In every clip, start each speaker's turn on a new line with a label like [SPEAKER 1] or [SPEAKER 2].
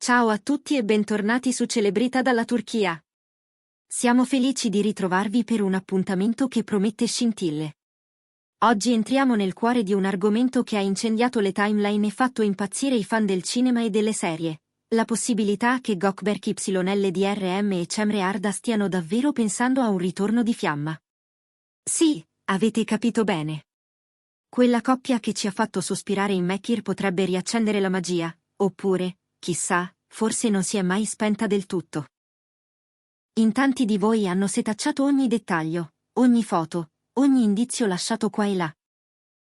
[SPEAKER 1] Ciao a tutti e bentornati su Celebrita dalla Turchia. Siamo felici di ritrovarvi per un appuntamento che promette scintille. Oggi entriamo nel cuore di un argomento che ha incendiato le timeline e fatto impazzire i fan del cinema e delle serie. La possibilità che Gökberk YLDRM e Cemre Arda stiano davvero pensando a un ritorno di fiamma. Sì, avete capito bene. Quella coppia che ci ha fatto sospirare in Mekir potrebbe riaccendere la magia, oppure, chissà, forse non si è mai spenta del tutto. In tanti di voi hanno setacciato ogni dettaglio, ogni foto, ogni indizio lasciato qua e là.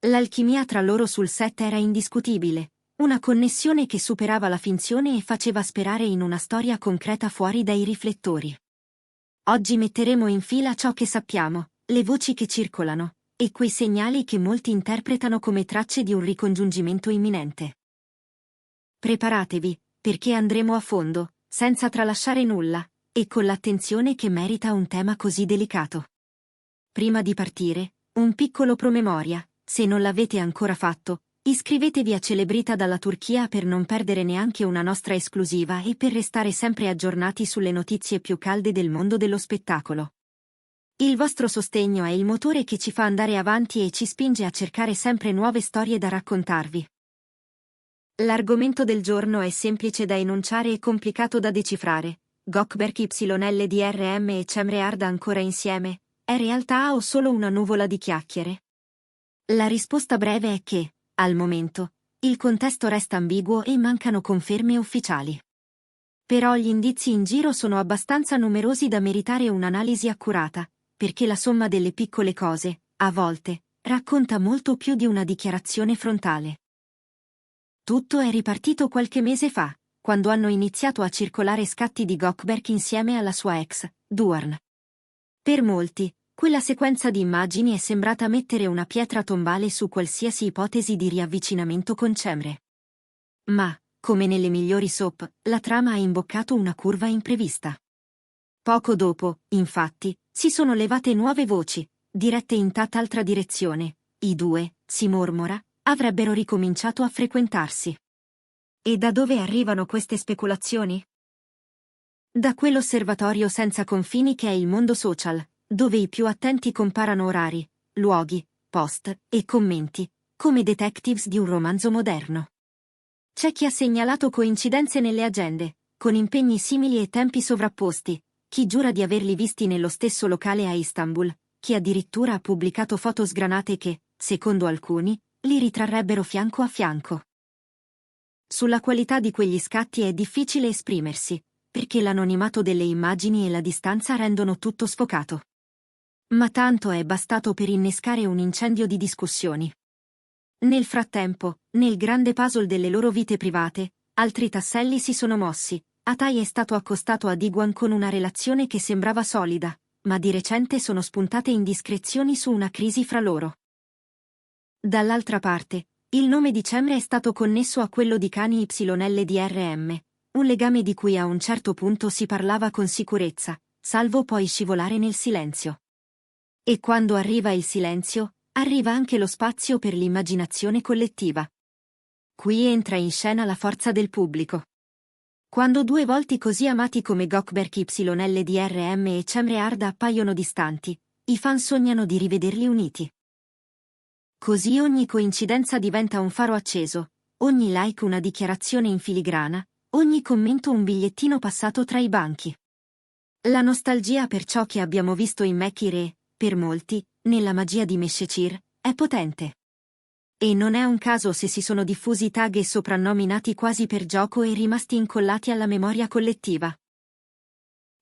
[SPEAKER 1] L'alchimia tra loro sul set era indiscutibile, una connessione che superava la finzione e faceva sperare in una storia concreta fuori dai riflettori. Oggi metteremo in fila ciò che sappiamo, le voci che circolano, e quei segnali che molti interpretano come tracce di un ricongiungimento imminente. Preparatevi, perché andremo a fondo, senza tralasciare nulla, e con l'attenzione che merita un tema così delicato. Prima di partire, un piccolo promemoria: se non l'avete ancora fatto, iscrivetevi a Celebrita dalla Turchia per non perdere neanche una nostra esclusiva e per restare sempre aggiornati sulle notizie più calde del mondo dello spettacolo. Il vostro sostegno è il motore che ci fa andare avanti e ci spinge a cercare sempre nuove storie da raccontarvi. L'argomento del giorno è semplice da enunciare e complicato da decifrare. Gökberk YLDRM e Cemre Arda ancora insieme? È realtà o solo una nuvola di chiacchiere? La risposta breve è che, al momento, il contesto resta ambiguo e mancano conferme ufficiali. Però gli indizi in giro sono abbastanza numerosi da meritare un'analisi accurata, perché la somma delle piccole cose, a volte, racconta molto più di una dichiarazione frontale. Tutto è ripartito qualche mese fa, quando hanno iniziato a circolare scatti di Gökberk insieme alla sua ex, Duarn. Per molti, quella sequenza di immagini è sembrata mettere una pietra tombale su qualsiasi ipotesi di riavvicinamento con Cemre. Ma, come nelle migliori soap, la trama ha imboccato una curva imprevista. Poco dopo, infatti, si sono levate nuove voci, dirette in tutt'altra direzione. I due, si mormora, avrebbero ricominciato a frequentarsi. E da dove arrivano queste speculazioni? Da quell'osservatorio senza confini che è il mondo social, dove i più attenti comparano orari, luoghi, post e commenti, come detectives di un romanzo moderno. C'è chi ha segnalato coincidenze nelle agende, con impegni simili e tempi sovrapposti, chi giura di averli visti nello stesso locale a Istanbul, chi addirittura ha pubblicato foto sgranate che, secondo alcuni, li ritrarrebbero fianco a fianco. Sulla qualità di quegli scatti è difficile esprimersi, perché l'anonimato delle immagini e la distanza rendono tutto sfocato. Ma tanto è bastato per innescare un incendio di discussioni. Nel frattempo, nel grande puzzle delle loro vite private, altri tasselli si sono mossi. Atay è stato accostato a Diguan con una relazione che sembrava solida, ma di recente sono spuntate indiscrezioni su una crisi fra loro. Dall'altra parte, il nome di Cemre è stato connesso a quello di Kani YLDRM, un legame di cui a un certo punto si parlava con sicurezza, salvo poi scivolare nel silenzio. E quando arriva il silenzio, arriva anche lo spazio per l'immaginazione collettiva. Qui entra in scena la forza del pubblico. Quando due volti così amati come Gökberk YLDRM e Cemre Arda appaiono distanti, i fan sognano di rivederli uniti. Così ogni coincidenza diventa un faro acceso, ogni like una dichiarazione in filigrana, ogni commento un bigliettino passato tra i banchi. La nostalgia per ciò che abbiamo visto in Mekir e, per molti, nella magia di Meshechir, è potente. E non è un caso se si sono diffusi tag e soprannominati quasi per gioco e rimasti incollati alla memoria collettiva.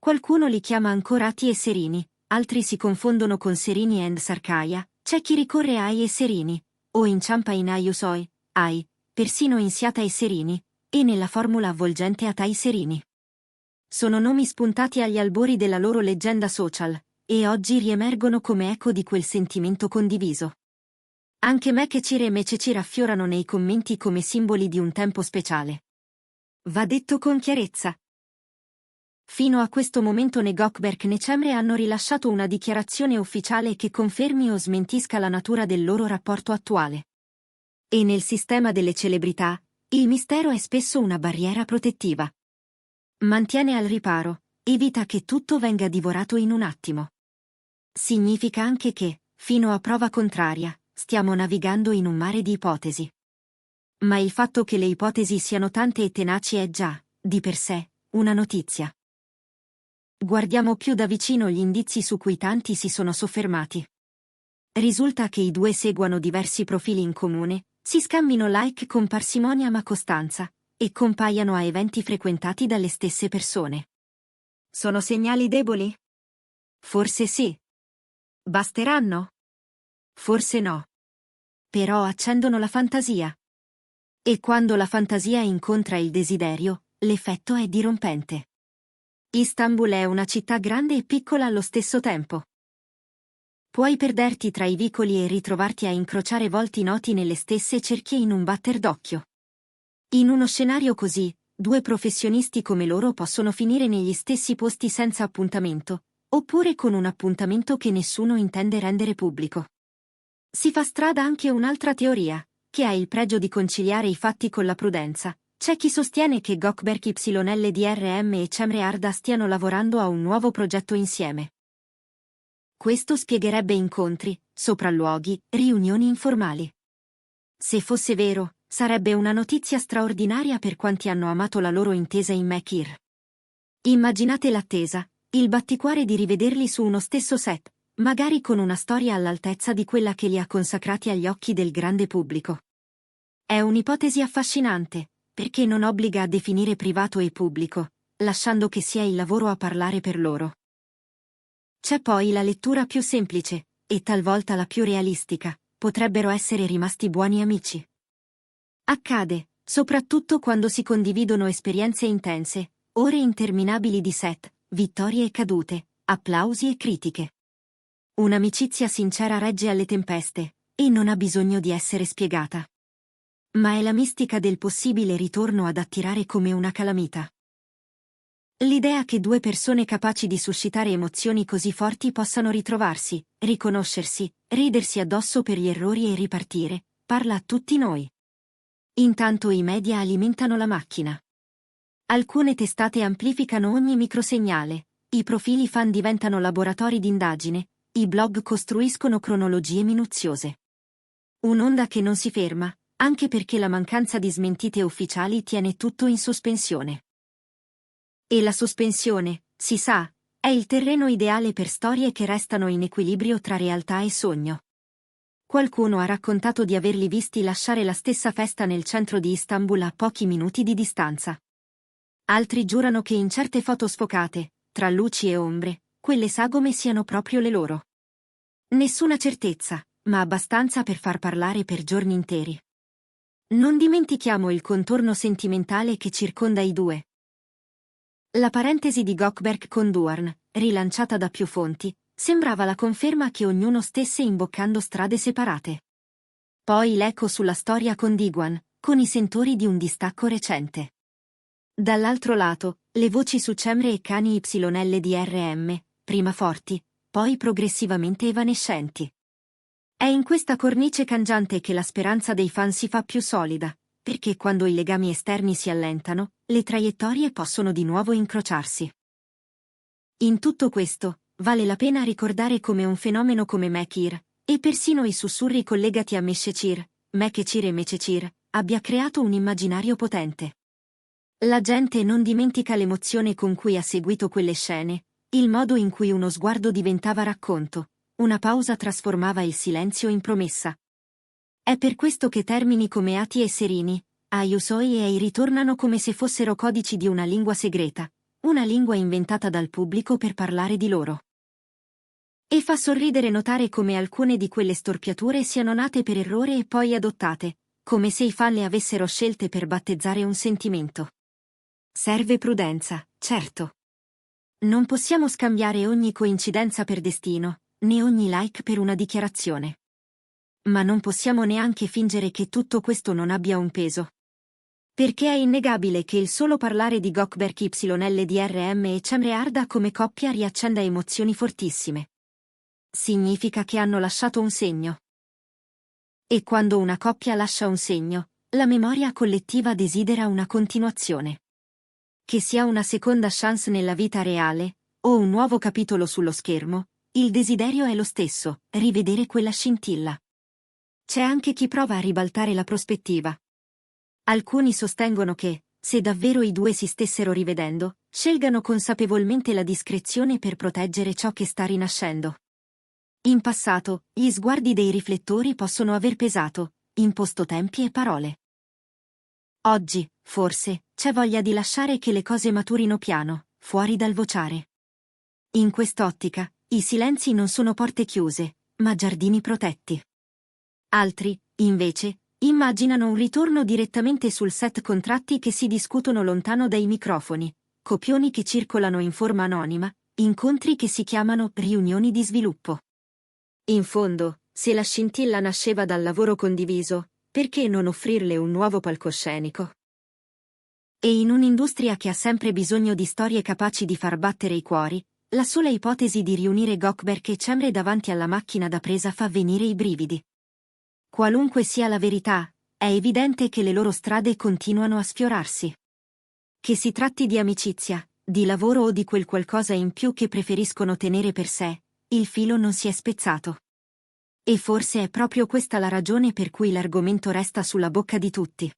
[SPEAKER 1] Qualcuno li chiama ancora Ati e Serini, altri si confondono con Serini and Sarkaya, c'è chi ricorre a Ai e Serini, o inciampa in Ayusoi, Ai, persino in Siata e Serini, e nella formula avvolgente Atay Serini. Sono nomi spuntati agli albori della loro leggenda social, e oggi riemergono come eco di quel sentimento condiviso. Anche Mekecir e Mececir affiorano nei commenti come simboli di un tempo speciale. Va detto con chiarezza. Fino a questo momento né Gökberk né Cemre hanno rilasciato una dichiarazione ufficiale che confermi o smentisca la natura del loro rapporto attuale. E nel sistema delle celebrità, Il mistero è spesso una barriera protettiva. Mantiene al riparo, evita che tutto venga divorato in un attimo. Significa anche che, fino a prova contraria, stiamo navigando in un mare di ipotesi. Ma il fatto che le ipotesi siano tante e tenaci è già, di per sé, una notizia. Guardiamo più da vicino gli indizi su cui tanti si sono soffermati. Risulta che i due seguano diversi profili in comune, si scambino like con parsimonia ma costanza, e compaiano a eventi frequentati dalle stesse persone. Sono segnali deboli? Forse sì. Basteranno? Forse no. Però accendono la fantasia. E quando la fantasia incontra il desiderio, l'effetto è dirompente. Istanbul è una città grande e piccola allo stesso tempo. Puoi perderti tra i vicoli e ritrovarti a incrociare volti noti nelle stesse cerchie in un batter d'occhio. In uno scenario così, due professionisti come loro possono finire negli stessi posti senza appuntamento, oppure con un appuntamento che nessuno intende rendere pubblico. Si fa strada anche un'altra teoria, che ha il pregio di conciliare i fatti con la prudenza. C'è chi sostiene che Gökberk YLDRM e Cemre Arda stiano lavorando a un nuovo progetto insieme. Questo spiegherebbe incontri, sopralluoghi, riunioni informali. Se fosse vero, sarebbe una notizia straordinaria per quanti hanno amato la loro intesa in Mekir. Immaginate l'attesa, il batticuore di rivederli su uno stesso set, magari con una storia all'altezza di quella che li ha consacrati agli occhi del grande pubblico. È un'ipotesi affascinante, perché non obbliga a definire privato e pubblico, lasciando che sia il lavoro a parlare per loro. C'è poi la lettura più semplice, e talvolta la più realistica, potrebbero essere rimasti buoni amici. Accade, soprattutto quando si condividono esperienze intense, ore interminabili di set, vittorie e cadute, applausi e critiche. Un'amicizia sincera regge alle tempeste, e non ha bisogno di essere spiegata. Ma è la mistica del possibile ritorno ad attirare come una calamita. L'idea che due persone capaci di suscitare emozioni così forti possano ritrovarsi, riconoscersi, ridersi addosso per gli errori e ripartire, parla a tutti noi. Intanto i media alimentano la macchina. Alcune testate amplificano ogni microsegnale, i profili fan diventano laboratori d'indagine, i blog costruiscono cronologie minuziose. Un'onda che non si ferma, anche perché la mancanza di smentite ufficiali tiene tutto in sospensione. E la sospensione, si sa, è il terreno ideale per storie che restano in equilibrio tra realtà e sogno. Qualcuno ha raccontato di averli visti lasciare la stessa festa nel centro di Istanbul a pochi minuti di distanza. Altri giurano che in certe foto sfocate, tra luci e ombre, quelle sagome siano proprio le loro. Nessuna certezza, ma abbastanza per far parlare per giorni interi. Non dimentichiamo il contorno sentimentale che circonda i due. La parentesi di Gökberk con Duarn, rilanciata da più fonti, sembrava la conferma che ognuno stesse imboccando strade separate. Poi l'eco sulla storia con Diguan, con i sentori di un distacco recente. Dall'altro lato, le voci su Cemre e Cani YLDRM, prima forti, poi progressivamente evanescenti. È in questa cornice cangiante che la speranza dei fan si fa più solida, perché quando i legami esterni si allentano, le traiettorie possono di nuovo incrociarsi. In tutto questo, vale la pena ricordare come un fenomeno come Mekir, e persino i sussurri collegati a Meshecir, Mekecir e Mececir, abbia creato un immaginario potente. La gente non dimentica l'emozione con cui ha seguito quelle scene, il modo in cui uno sguardo diventava racconto, una pausa trasformava il silenzio in promessa. È per questo che termini come Ati e Serini, Ayusoi e Ei ritornano come se fossero codici di una lingua segreta, una lingua inventata dal pubblico per parlare di loro. E fa sorridere notare come alcune di quelle storpiature siano nate per errore e poi adottate, come se i fan le avessero scelte per battezzare un sentimento. Serve prudenza, certo. Non possiamo scambiare ogni coincidenza per destino, né ogni like per una dichiarazione. Ma non possiamo neanche fingere che tutto questo non abbia un peso. Perché è innegabile che il solo parlare di Gökberk YLDRM e Cemre Arda come coppia riaccenda emozioni fortissime. Significa che hanno lasciato un segno. E quando una coppia lascia un segno, la memoria collettiva desidera una continuazione. Che sia una seconda chance nella vita reale, o un nuovo capitolo sullo schermo, il desiderio è lo stesso, rivedere quella scintilla. C'è anche chi prova a ribaltare la prospettiva. Alcuni sostengono che, se davvero i due si stessero rivedendo, scelgano consapevolmente la discrezione per proteggere ciò che sta rinascendo. In passato, gli sguardi dei riflettori possono aver pesato, imposto tempi e parole. Oggi, forse, c'è voglia di lasciare che le cose maturino piano, fuori dal vociare. In quest'ottica, i silenzi non sono porte chiuse, ma giardini protetti. Altri, invece, immaginano un ritorno direttamente sul set, contratti che si discutono lontano dai microfoni, copioni che circolano in forma anonima, incontri che si chiamano riunioni di sviluppo. In fondo, se la scintilla nasceva dal lavoro condiviso, perché non offrirle un nuovo palcoscenico? E in un'industria che ha sempre bisogno di storie capaci di far battere i cuori, la sola ipotesi di riunire Goldberg e Cemre davanti alla macchina da presa fa venire i brividi. Qualunque sia la verità, è evidente che le loro strade continuano a sfiorarsi. Che si tratti di amicizia, di lavoro o di quel qualcosa in più che preferiscono tenere per sé, il filo non si è spezzato. E forse è proprio questa la ragione per cui l'argomento resta sulla bocca di tutti.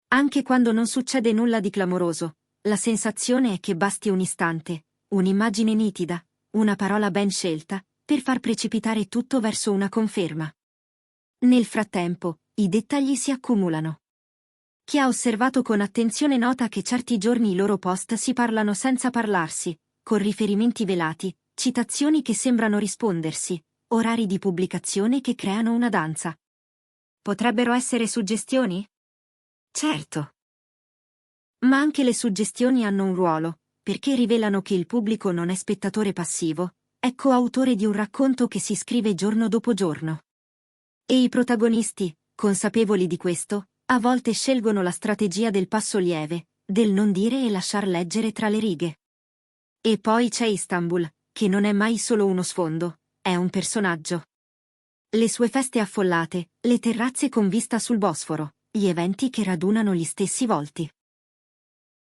[SPEAKER 1] Anche quando non succede nulla di clamoroso, la sensazione è che basti un istante, un'immagine nitida, una parola ben scelta, per far precipitare tutto verso una conferma. Nel frattempo, i dettagli si accumulano. Chi ha osservato con attenzione nota che certi giorni i loro post si parlano senza parlarsi, con riferimenti velati, citazioni che sembrano rispondersi, orari di pubblicazione che creano una danza. Potrebbero essere suggestioni? Certo. Ma anche le suggestioni hanno un ruolo, perché rivelano che il pubblico non è spettatore passivo, è coautore di un racconto che si scrive giorno dopo giorno. E i protagonisti, consapevoli di questo, a volte scelgono la strategia del passo lieve, del non dire e lasciar leggere tra le righe. E poi c'è Istanbul, che non è mai solo uno sfondo, è un personaggio. Le sue feste affollate, le terrazze con vista sul Bosforo, gli eventi che radunano gli stessi volti.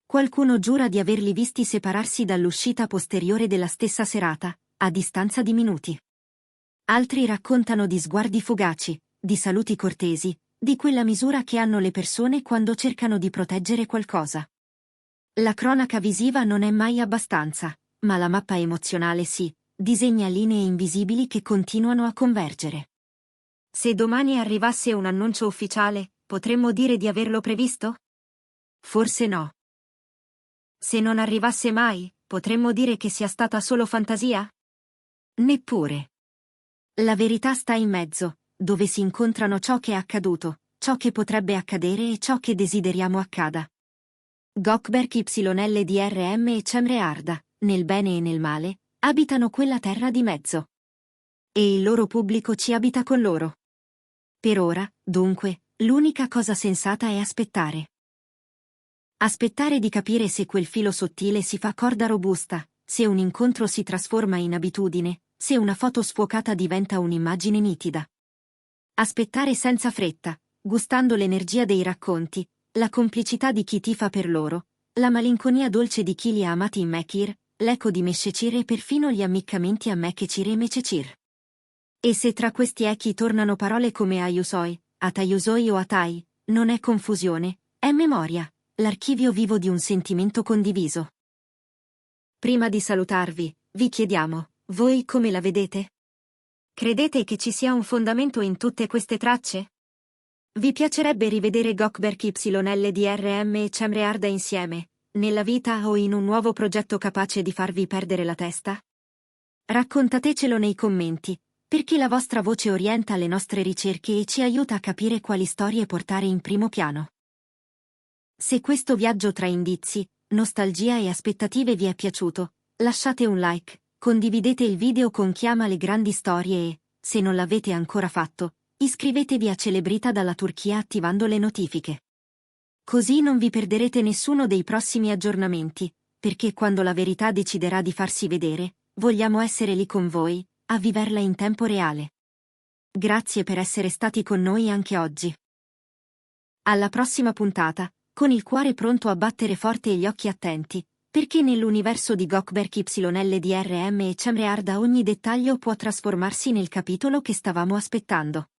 [SPEAKER 1] Qualcuno giura di averli visti separarsi dall'uscita posteriore della stessa serata, a distanza di minuti. Altri raccontano di sguardi fugaci, di saluti cortesi, di quella misura che hanno le persone quando cercano di proteggere qualcosa. La cronaca visiva non è mai abbastanza, ma la mappa emozionale sì, disegna linee invisibili che continuano a convergere. Se domani arrivasse un annuncio ufficiale, potremmo dire di averlo previsto? Forse no. Se non arrivasse mai, potremmo dire che sia stata solo fantasia? Neppure. La verità sta in mezzo, dove si incontrano ciò che è accaduto, ciò che potrebbe accadere e ciò che desideriamo accada. Gökberk YLDRM e Cemre Arda, nel bene e nel male, abitano quella terra di mezzo. E il loro pubblico ci abita con loro. Per ora, dunque, l'unica cosa sensata è aspettare. Aspettare di capire se quel filo sottile si fa corda robusta, se un incontro si trasforma in abitudine, se una foto sfocata diventa un'immagine nitida. Aspettare senza fretta, gustando l'energia dei racconti, la complicità di chi tifa per loro, la malinconia dolce di chi li ha amati in Mekir, l'eco di Meshecir e perfino gli ammiccamenti a Mekecir e Mececir. E se tra questi echi tornano parole come Ayusoi, Atayusoi o Atai, non è confusione, è memoria, l'archivio vivo di un sentimento condiviso. Prima di salutarvi, vi chiediamo, voi come la vedete? Credete che ci sia un fondamento in tutte queste tracce? Vi piacerebbe rivedere Gökberk YLDRM e Cemre Arda insieme, nella vita o in un nuovo progetto capace di farvi perdere la testa? Raccontatecelo nei commenti, perché la vostra voce orienta le nostre ricerche e ci aiuta a capire quali storie portare in primo piano. Se questo viaggio tra indizi, nostalgia e aspettative vi è piaciuto, lasciate un like, condividete il video con chi ama le grandi storie e, se non l'avete ancora fatto, iscrivetevi a Celebrita dalla Turchia attivando le notifiche. Così non vi perderete nessuno dei prossimi aggiornamenti, perché quando la verità deciderà di farsi vedere, vogliamo essere lì con voi, a viverla in tempo reale. Grazie per essere stati con noi anche oggi. Alla prossima puntata, con il cuore pronto a battere forte e gli occhi attenti, perché nell'universo di Gökberk YLDRM e Cemrearda ogni dettaglio può trasformarsi nel capitolo che stavamo aspettando.